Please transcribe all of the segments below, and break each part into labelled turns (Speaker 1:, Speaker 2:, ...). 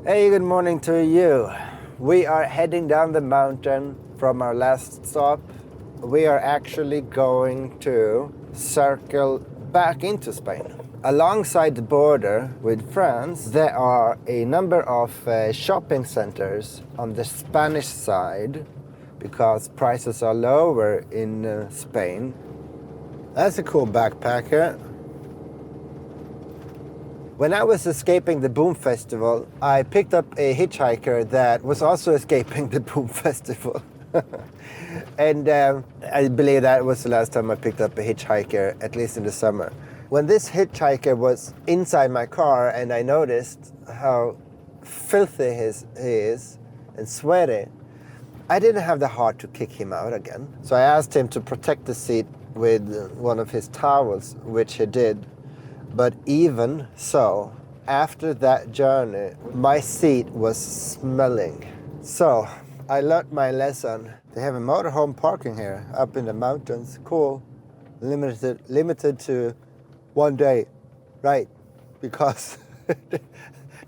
Speaker 1: Hey, good morning to you. We are heading down the mountain from our last stop. We are actually going to circle back into Spain. Alongside the border with France, there are a number of shopping centers on the Spanish side because prices are lower in Spain. That's a cool backpacker. When I was escaping the Boom Festival, I picked up a hitchhiker that was also escaping the Boom Festival. And I believe that was the last time I picked up a hitchhiker, at least in the summer. When this hitchhiker was inside my car and I noticed how filthy he is and sweaty, I didn't have the heart to kick him out again. So I asked him to protect the seat with one of his towels, which he did. But even so, after that journey, my seat was smelling. So I learned my lesson. They have a motorhome parking here up in the mountains. Cool. Limited to 1 day, right? Because do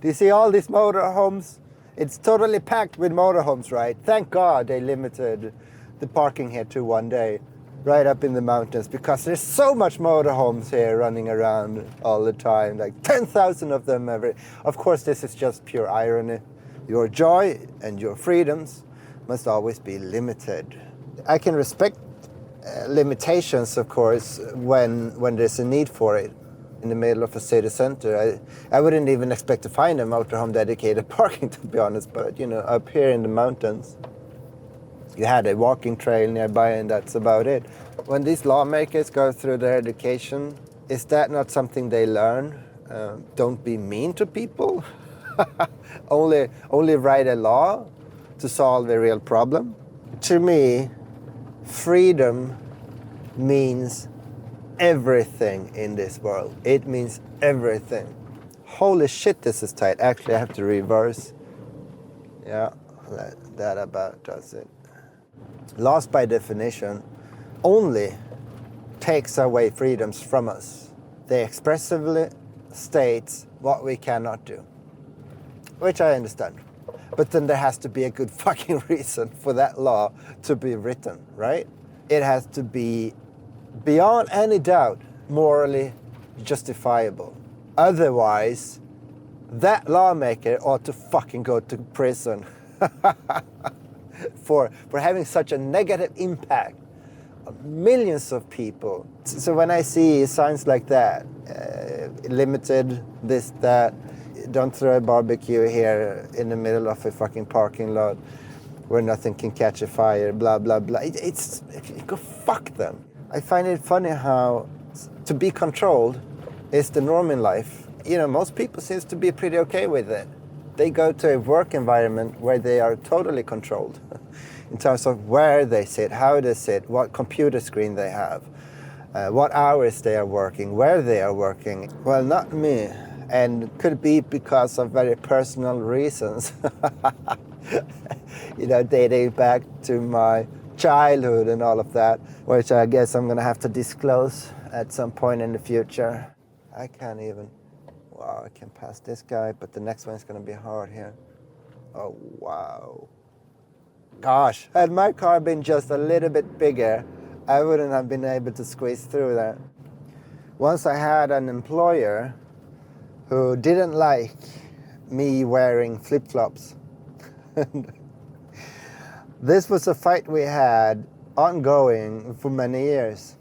Speaker 1: you see all these motorhomes? It's totally packed with motorhomes, right? Thank God they limited the parking here to 1 day. Right up in the mountains, because there's so much motorhomes here running around all the time, like 10,000 of them every. Of course, this is just pure irony. Your joy and your freedoms must always be limited. I can respect limitations, of course, when there's a need for it. In the middle of a city center, I wouldn't even expect to find a motorhome dedicated parking, to be honest, but you know, up here in the mountains, you had a walking trail nearby and that's about it. When these lawmakers go through their education, is that not something they learn? Don't be mean to people? only write a law to solve a real problem? To me, freedom means everything in this world. It means everything. Holy shit, this is tight. Actually, I have to reverse. Yeah, that about does it. Laws, by definition, only takes away freedoms from us. They expressively state what we cannot do, which I understand. But then there has to be a good fucking reason for that law to be written, right? It has to be, beyond any doubt, morally justifiable. Otherwise, that lawmaker ought to fucking go to prison. for having such a negative impact on millions of people. So when I see signs like that, limited, this, that, don't throw a barbecue here in the middle of a fucking parking lot where nothing can catch a fire, blah, blah, blah. It's go fuck them. I find it funny how to be controlled is the norm in life. You know, most people seem to be pretty okay with it. They go to a work environment where they are totally controlled in terms of where they sit, how they sit, what computer screen they have, what hours they are working, where they are working. Well, not me. And could be because of very personal reasons. You know, dating back to my childhood and all of that, which I guess I'm gonna have to disclose at some point in the future. I can't even. Wow, I can pass this guy, but the next one is going to be hard here. Oh, wow. Gosh, had my car been just a little bit bigger, I wouldn't have been able to squeeze through that. Once I had an employer who didn't like me wearing flip-flops. This was a fight we had ongoing for many years.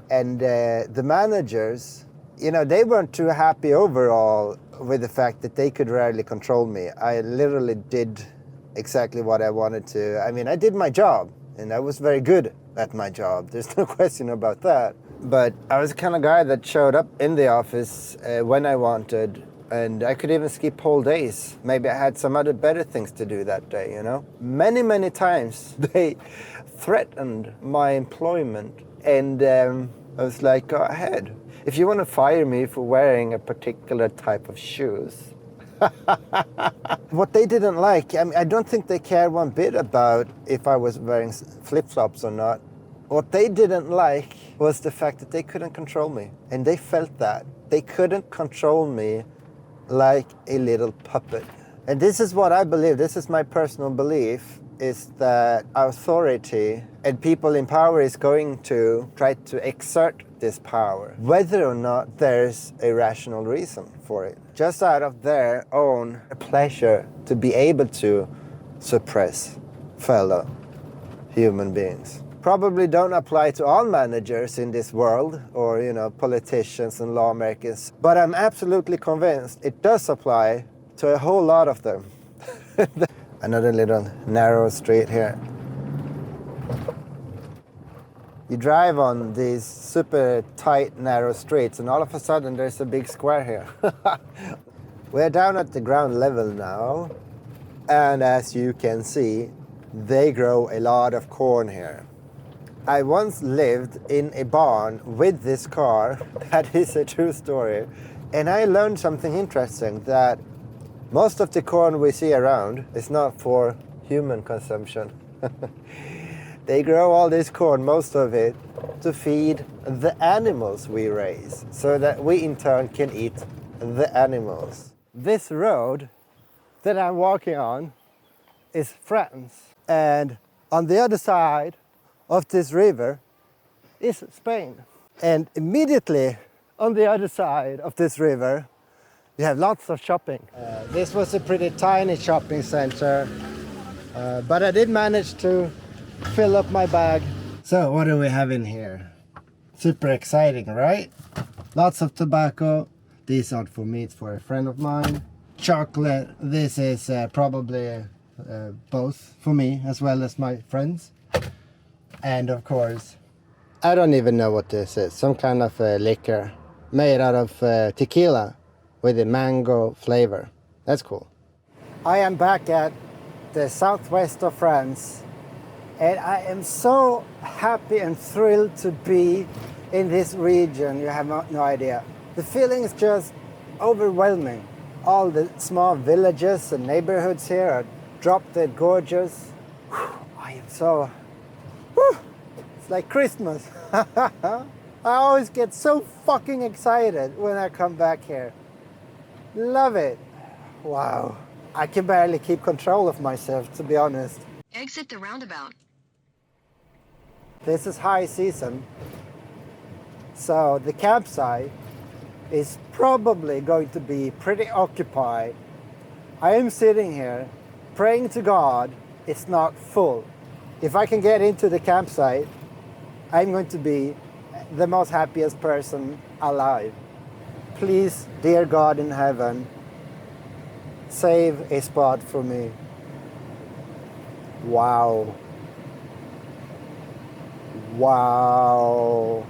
Speaker 1: And the managers, you know, they weren't too happy overall with the fact that they could rarely control me. I literally did exactly what I wanted to. I mean, I did my job, and I was very good at my job. There's no question about that. But I was the kind of guy that showed up in the office when I wanted, and I could even skip whole days. Maybe I had some other better things to do that day, you know? Many, many times they threatened my employment, and I was like, go ahead. If you want to fire me for wearing a particular type of shoes. What they didn't like, I mean, I don't think they cared one bit about if I was wearing flip-flops or not. What they didn't like was the fact that they couldn't control me. And they felt that. They couldn't control me like a little puppet. And this is what I believe, this is my personal belief, is that authority and people in power is going to try to exert this power, whether or not there's a rational reason for it. Just out of their own pleasure to be able to suppress fellow human beings. Probably don't apply to all managers in this world or, you know, politicians and lawmakers, but I'm absolutely convinced it does apply to a whole lot of them. Another little narrow street here. You drive on these super tight, narrow streets and all of a sudden there's a big square here. We're down at the ground level now, and as you can see, they grow a lot of corn here. I once lived in a barn with this car, that is a true story, and I learned something interesting, that most of the corn we see around is not for human consumption. They grow all this corn, most of it, to feed the animals we raise, so that we in turn can eat the animals. This road that I'm walking on is France, and on the other side of this river is Spain. And immediately on the other side of this river, you have lots of shopping. This was a pretty tiny shopping center, but I did manage to fill up my bag. So what do we have in here? Super exciting, right? Lots of tobacco. These aren't for me, it's for a friend of mine. Chocolate. This is probably both for me as well as my friends. And of course, I don't even know what this is. Some kind of liquor made out of tequila with a mango flavor. That's cool. I am back at the southwest of France, and I am so happy and thrilled to be in this region. You have no idea. The feeling is just overwhelming. All the small villages and neighborhoods here are drop-dead gorgeous. I am so... It's like Christmas. I always get so fucking excited when I come back here. Love it. Wow. I can barely keep control of myself, to be honest.
Speaker 2: Exit the roundabout.
Speaker 1: This is high season, so the campsite is probably going to be pretty occupied. I am sitting here praying to God it's not full. If I can get into the campsite, I'm going to be the most happiest person alive. Please, dear God in heaven, save a spot for me. Wow. Wow.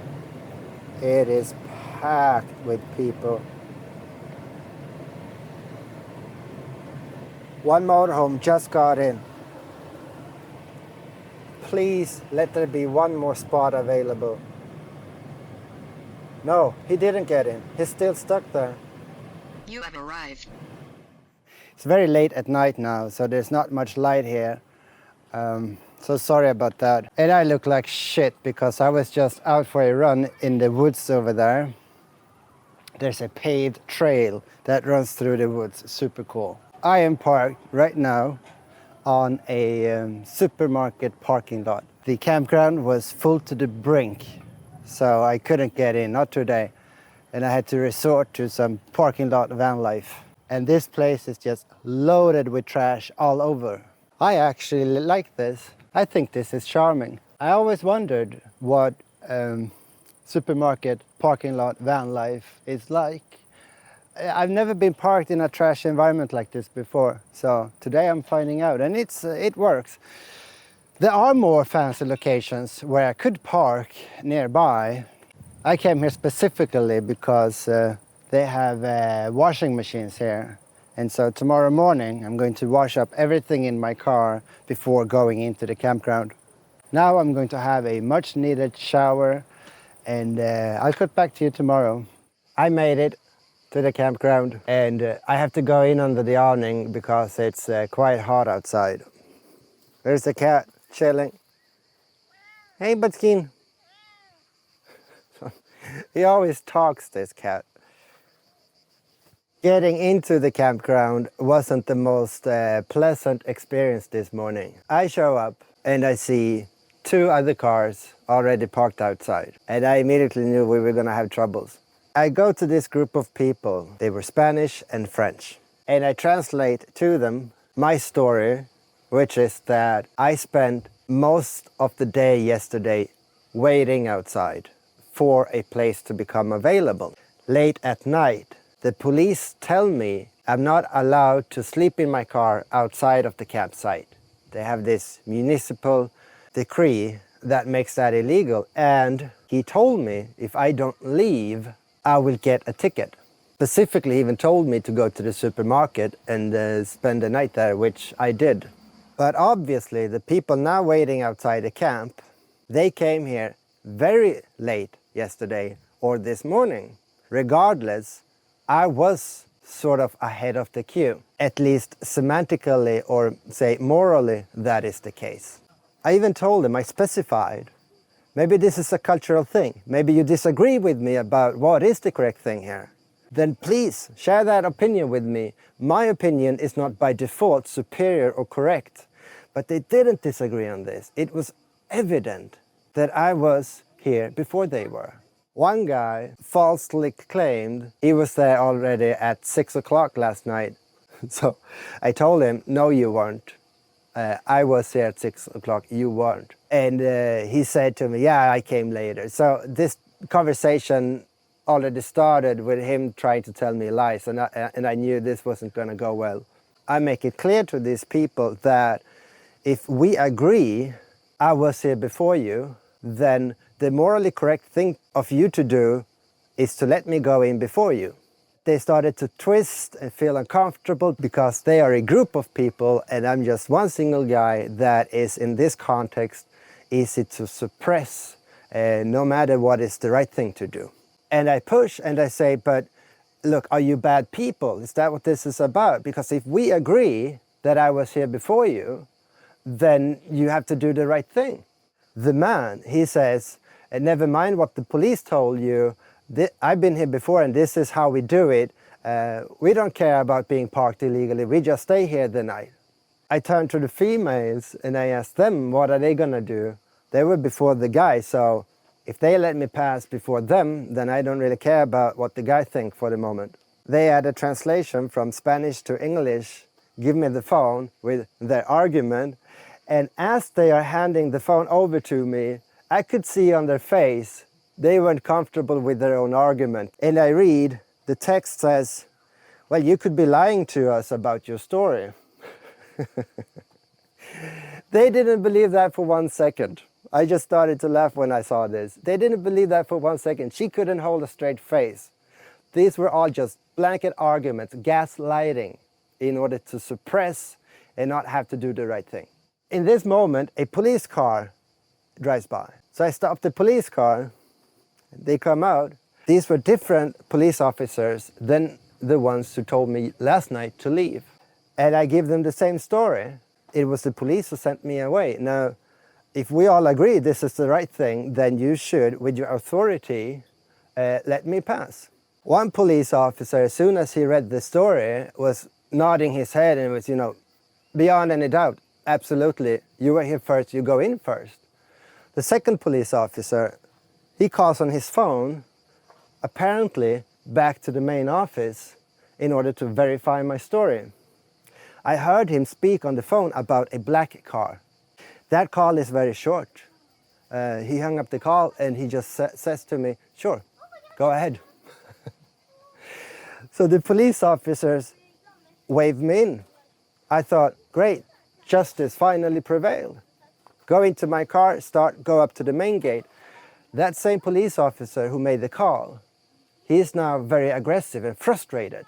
Speaker 1: It is packed with people. One motorhome just got in. Please let there be one more spot available. No, he didn't get in. He's still stuck there.
Speaker 2: You have arrived.
Speaker 1: It's very late at night now, so there's not much light here. So sorry about that. And I look like shit because I was just out for a run in the woods over there. There's a paved trail that runs through the woods. Super cool. I am parked right now on a supermarket parking lot. The campground was full to the brink, so I couldn't get in, not today. And I had to resort to some parking lot van life. And this place is just loaded with trash all over. I actually like this. I think this is charming. I always wondered what supermarket parking lot van life is like. I've never been parked in a trash environment like this before, so today I'm finding out, and it works. There are more fancy locations where I could park nearby. I came here specifically because they have washing machines here. And so tomorrow morning I'm going to wash up everything in my car before going into the campground. Now I'm going to have a much needed shower, and I'll cut back to you tomorrow. I made it to the campground, and I have to go in under the awning because it's quite hot outside. There's the cat chilling. Hey, Barsky. He always talks, this cat. Getting into the campground wasn't the most pleasant experience this morning. I show up and I see 2 other cars already parked outside, and I immediately knew we were going to have troubles. I go to this group of people. They were Spanish and French, and I translate to them my story, which is that I spent most of the day yesterday waiting outside for a place to become available. Late at night, the police tell me I'm not allowed to sleep in my car outside of the campsite. They have this municipal decree that makes that illegal, and he told me if I don't leave, I will get a ticket. Specifically, even told me to go to the supermarket and spend the night there, which I did. But obviously, the people now waiting outside the camp, they came here very late yesterday or this morning. Regardless, I was sort of ahead of the queue. At least semantically or say morally, that is the case. I even told them, I specified, maybe this is a cultural thing. Maybe you disagree with me about what is the correct thing here. Then please share that opinion with me. My opinion is not by default superior or correct. But they didn't disagree on this. It was evident that I was here before they were. One guy falsely claimed he was there already at 6 o'clock last night. So I told him, no, you weren't. I was here at 6 o'clock, you weren't. And he said to me, yeah, I came later. So this conversation already started with him trying to tell me lies, and I knew this wasn't going to go well. I make it clear to these people that if we agree I was here before you, then the morally correct thing of you to do is to let me go in before you. They started to twist and feel uncomfortable because they are a group of people and I'm just one single guy that is, in this context, easy to suppress no matter what is the right thing to do. And I push and I say, but look, are you bad people? Is that what this is about? Because if we agree that I was here before you, then you have to do the right thing. The man, he says, never mind what the police told you, I've been here before and this is how we do it. We don't care about being parked illegally, we just stay here the night. I turned to the females and I asked them, what are they gonna do? They were before the guy, so if they let me pass before them, then I don't really care about what the guy thinks for the moment. They had a translation from Spanish to English, give me the phone with their argument, and as they are handing the phone over to me, I could see on their face they weren't comfortable with their own argument. And I read, the text says, well, you could be lying to us about your story. They didn't believe that for 1 second. I just started to laugh when I saw this. They didn't believe that for 1 second. She couldn't hold a straight face. These were all just blanket arguments, gaslighting, in order to suppress and not have to do the right thing. In this moment, a police car drives by. So I stopped the police car. They come out. These were different police officers than the ones who told me last night to leave. And I give them the same story. It was the police who sent me away. Now, if we all agree this is the right thing, then you should, with your authority, let me pass. One police officer, as soon as he read the story, was nodding his head and was, beyond any doubt, absolutely, you were here first, you go in first. The second police officer, he calls on his phone, apparently back to the main office, in order to verify my story. I heard him speak on the phone about a black car. That call is very short. He hung up the call and he just says to me, sure, go ahead. So the police officers waved me in. I thought, great, justice finally prevailed. Go into my car, go up to the main gate. That same police officer who made the call, he is now very aggressive and frustrated.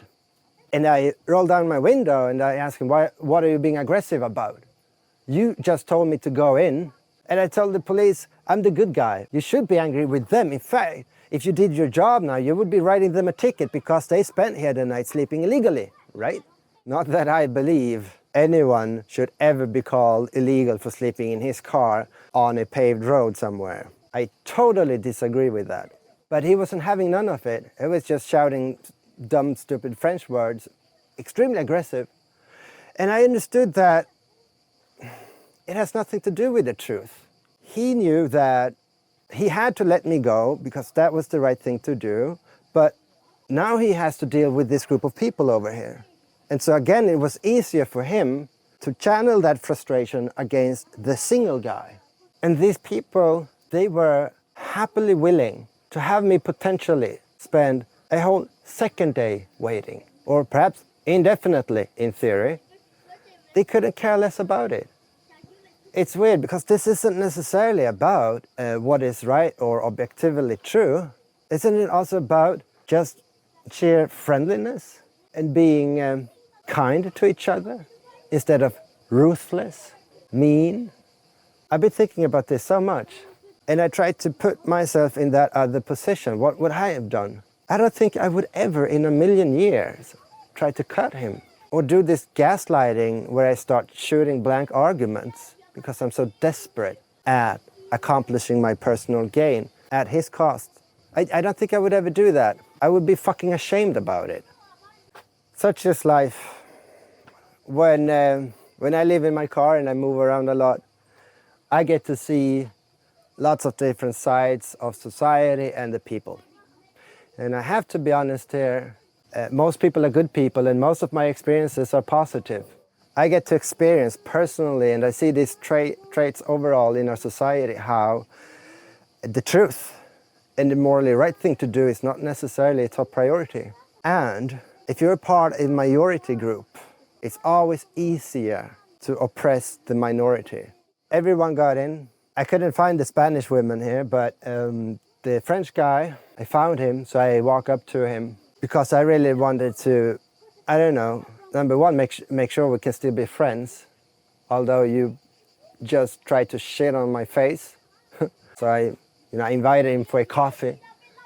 Speaker 1: And I roll down my window and I ask him, what are you being aggressive about? You just told me to go in. And I told the police, I'm the good guy. You should be angry with them. In fact, if you did your job now, you would be writing them a ticket because they spent here the night sleeping illegally, right? Not that I believe anyone should ever be called illegal for sleeping in his car on a paved road somewhere. I totally disagree with that. But he wasn't having none of it. He was just shouting dumb, stupid French words, extremely aggressive. And I understood that it has nothing to do with the truth. He knew that he had to let me go because that was the right thing to do, but now he has to deal with this group of people over here. And so again, it was easier for him to channel that frustration against the single guy. And these people, they were happily willing to have me potentially spend a whole second day waiting, or perhaps indefinitely in theory. They couldn't care less about it. It's weird because this isn't necessarily about what is right or objectively true. Isn't it also about just sheer friendliness and being kind to each other instead of ruthless, mean? I've been thinking about this so much, and I tried to put myself in that other position. What would I have done? I don't think I would ever in a million years try to cut him or do this gaslighting where I start shooting blank arguments because I'm so desperate at accomplishing my personal gain at his cost. I don't think I would ever do that. I would be fucking ashamed about it. Such is life. When I live in my car and I move around a lot, I get to see lots of different sides of society and the people. And I have to be honest here, most people are good people and most of my experiences are positive. I get to experience personally, and I see these traits overall in our society, how the truth and the morally right thing to do is not necessarily a top priority. And if you're a part of a minority group, it's always easier to oppress the minority. Everyone got in. I couldn't find the Spanish women here, but the French guy, I found him, so I walked up to him because I really wanted to, I don't know, number one, make sure we can still be friends, although you just tried to shit on my face. So I invited him for a coffee.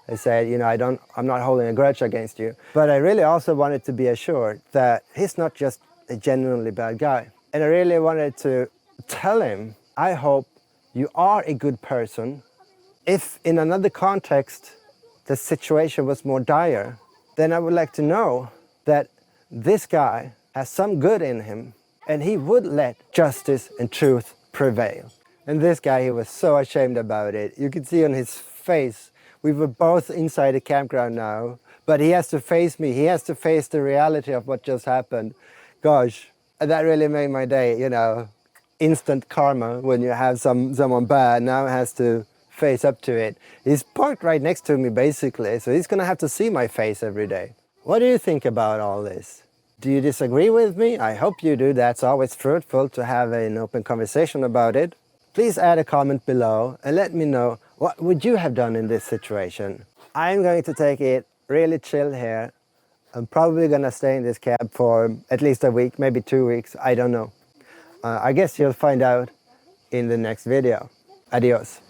Speaker 1: I said, I'm not holding a grudge against you. But I really also wanted to be assured that he's not just a genuinely bad guy. And I really wanted to tell him, I hope you are a good person. If in another context the situation was more dire, then I would like to know that this guy has some good in him and he would let justice and truth prevail. And this guy, he was so ashamed about it. You could see on his face, we were both inside the campground now, but he has to face me. He has to face the reality of what just happened. Gosh, that really made my day, instant karma when you have someone bad, now has to face up to it. He's parked right next to me basically, so he's gonna have to see my face every day. What do you think about all this? Do you disagree with me? I hope you do. That's always fruitful to have an open conversation about it. Please add a comment below and let me know what would you have done in this situation. I'm going to take it really chill here. I'm probably gonna stay in this cab for at least a week, maybe 2 weeks, I don't know. I guess you'll find out in the next video. Adios.